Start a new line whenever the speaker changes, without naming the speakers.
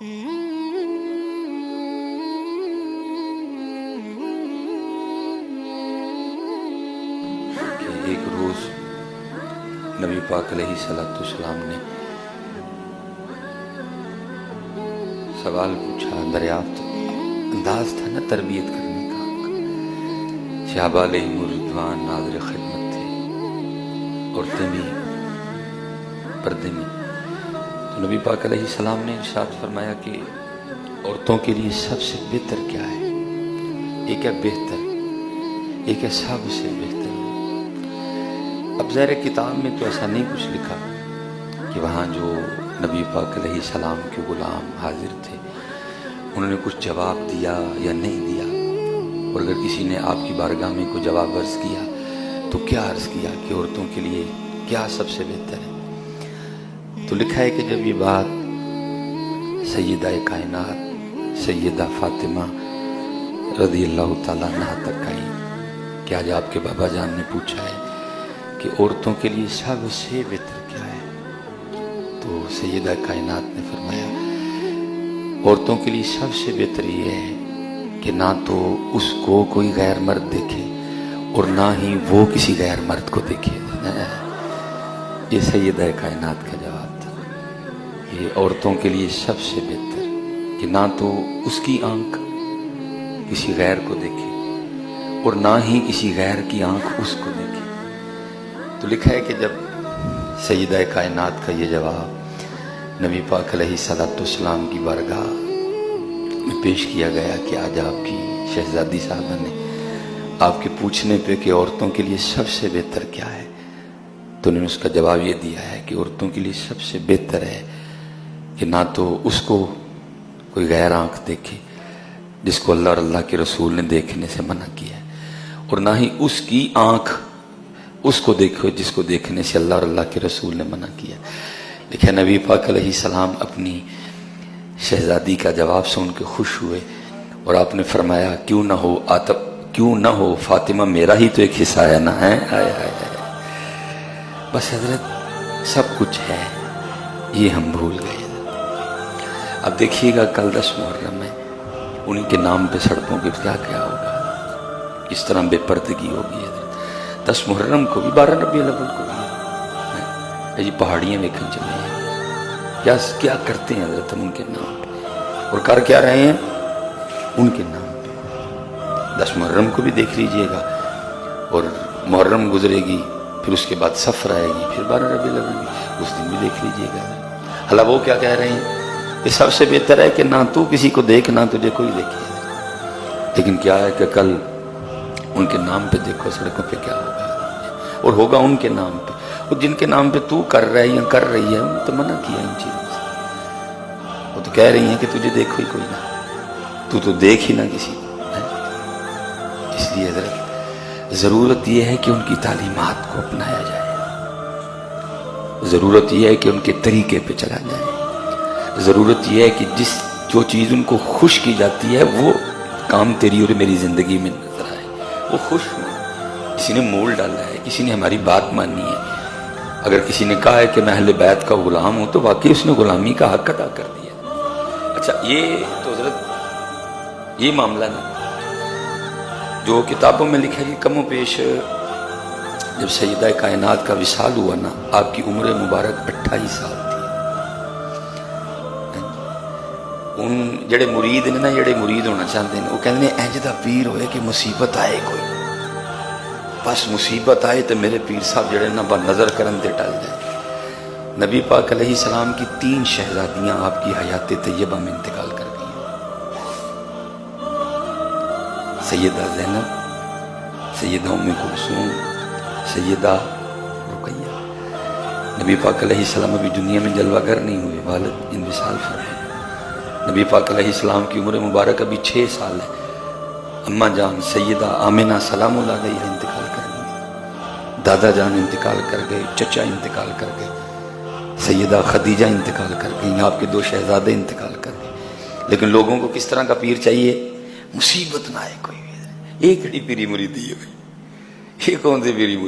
ایک روز نبی پاک علیہ السلام نے سوال پوچھا، دریافت انداز تھا نا تربیت کرنے کا۔ صحابہ علیہم الرضوان ناظر خدمت تھے، عورتیں بھی پردے میں۔ تو نبی پاک علیہ السلام نے ارشاد فرمایا کہ عورتوں کے لیے سب سے بہتر کیا ہے؟ ایک ہے بہتر، ایک ہے سب سے بہتر۔ اب ظاہر کتاب میں تو ایسا نہیں کچھ لکھا کہ وہاں جو نبی پاک علیہ السلام کے غلام حاضر تھے انہوں نے کچھ جواب دیا یا نہیں دیا، اور اگر کسی نے آپ کی بارگاہ میں کوئی جواب عرض کیا تو کیا عرض کیا کہ عورتوں کے لیے کیا سب سے بہتر ہے؟ تو لکھا ہے کہ جب یہ بات سیدہ کائنات سیدہ فاطمہ رضی اللہ تعالیٰ عنہا تک آئی کہ آج آپ کے بابا جان نے پوچھا ہے کہ عورتوں کے لیے سب سے بہتر کیا ہے، تو سیدہ کائنات نے فرمایا عورتوں کے لیے سب سے بہتر یہ ہے کہ نہ تو اس کو کوئی غیر مرد دیکھے اور نہ ہی وہ کسی غیر مرد کو دیکھے۔ یہ سیدہ کائنات کا جواب تھا۔ یہ عورتوں کے لیے سب سے بہتر کہ نہ تو اس کی آنکھ کسی غیر کو دیکھے اور نہ ہی کسی غیر کی آنکھ اس کو دیکھے۔ تو لکھا ہے کہ جب سیدہ کائنات کا یہ جواب نبی پاک علیہ السلام کی بارگاہ میں پیش کیا گیا کہ آج آپ کی شہزادی صاحبہ نے آپ کے پوچھنے پہ کہ عورتوں کے لیے سب سے بہتر کیا ہے، تو انہوں نے اس کا جواب یہ دیا ہے کہ عورتوں کے لیے سب سے بہتر ہے کہ نہ تو اس کو کوئی غیر آنکھ دیکھے جس کو اللہ اور اللہ کے رسول نے دیکھنے سے منع کیا ہے، اور نہ ہی اس کی آنکھ اس کو دیکھو جس کو دیکھنے سے اللہ اور اللہ کے رسول نے منع کیا۔ لیکن نبی پاک علیہ السلام اپنی شہزادی کا جواب سن کے خوش ہوئے اور آپ نے فرمایا کیوں نہ ہو فاطمہ، میرا ہی تو ایک حصہ ہے نا، ہے آئے آئے آئے۔ بس حضرت سب کچھ ہے، یہ ہم بھول گئے۔ اب دیکھیے گا کل 10 محرم ہے، ان کے نام پہ سڑکوں کے کیا کیا ہوگا، اس طرح بے پردگی ہوگی۔ 10 محرم کو بھی 12 ربیع الاول کو بھی یہ پہاڑیاں دیکھیں چلے ہیں، کیا کرتے ہیں حضرت ہم ان کے نام پہ، اور کر کیا رہے ہیں ان کے نام پہ۔ 10 محرم کو بھی دیکھ لیجئے گا، اور محرم گزرے گی پھر اس کے بعد صفر آئے گی، پھر 12 ربیع الاول بھی، اس دن بھی دیکھ لیجئے گا۔ اللہ وہ کیا کہہ رہے ہیں کہ سب سے بہتر ہے کہ نہ تو کسی کو دیکھ نہ تجھے کوئی دیکھے، لیکن کیا ہے کہ کل ان کے نام پہ دیکھو سڑکوں پہ کیا ہوگا، اور ہوگا ان کے نام پہ، اور جن کے نام پہ تو کر رہا ہے یا کر رہی ہے انہوں نے تو منع کیا ان چیزوں سے۔ وہ تو کہہ رہی ہیں کہ تجھے دیکھو ہی کوئی نہ، تو دیکھ ہی نہ کسی کو۔ اس لیے حضرت ضرورت یہ ہے کہ ان کی تعلیمات کو اپنایا جائے، ضرورت یہ ہے کہ ان کے طریقے پہ چلا جائے، ضرورت یہ ہے کہ جو چیز ان کو خوش کی جاتی ہے وہ کام تیری اور میری زندگی میں نظر آئے، وہ خوش ہوں۔ کسی نے مول ڈالا ہے، کسی نے ہماری بات مانی ہے، اگر کسی نے کہا ہے کہ میں اہل بیت کا غلام ہوں تو واقعی اس نے غلامی کا حق ادا کر دیا۔ اچھا یہ تو حضرت یہ معاملہ نہیں، جو کتابوں میں لکھا ہے کہ کم و بیش جب سیدہ کائنات کا وصال ہوا نا، آپ کی عمر مبارک 28 سال تھی۔ ان جڑے مرید نے نا، جڑے مرید ہونا چاہتے ہیں وہ کہتے ہیں انج دا پیر ہوئے کہ مصیبت آئے کوئی، بس مصیبت آئے تو میرے پیر صاحب جڑے نا با نظر کرن تے ٹل جائے۔ نبی پاک علیہ السلام کی 3 شہزادیاں آپ کی حیات طیبہ میں انتقال کر گئی، سیدہ زینب، سیدہ ام کلثوم، سیدہ رقیہ۔ نبی پاک علیہ السلام ابھی دنیا میں جلوہ گر نہیں ہوئے، والد انوصال فرمائے۔ نبی پاک علیہ السلام کی عمر مبارک ابھی 6 سال ہے۔ اماں جان سیدہ آمنہ سلام اللہ علیہ انتقال کر گئی، دادا جان انتقال کر گئے، چچا انتقال کر گئے، سیدہ خدیجہ انتقال کر گئی، آپ کے 2 شہزادے انتقال کر گئے۔ لیکن لوگوں کو کس طرح کا پیر چاہیے؟ مصیبت نہ آئے کوئی۔ ایک ہی پیری مریدی ہے، یہ کون سی پیری مریدی؟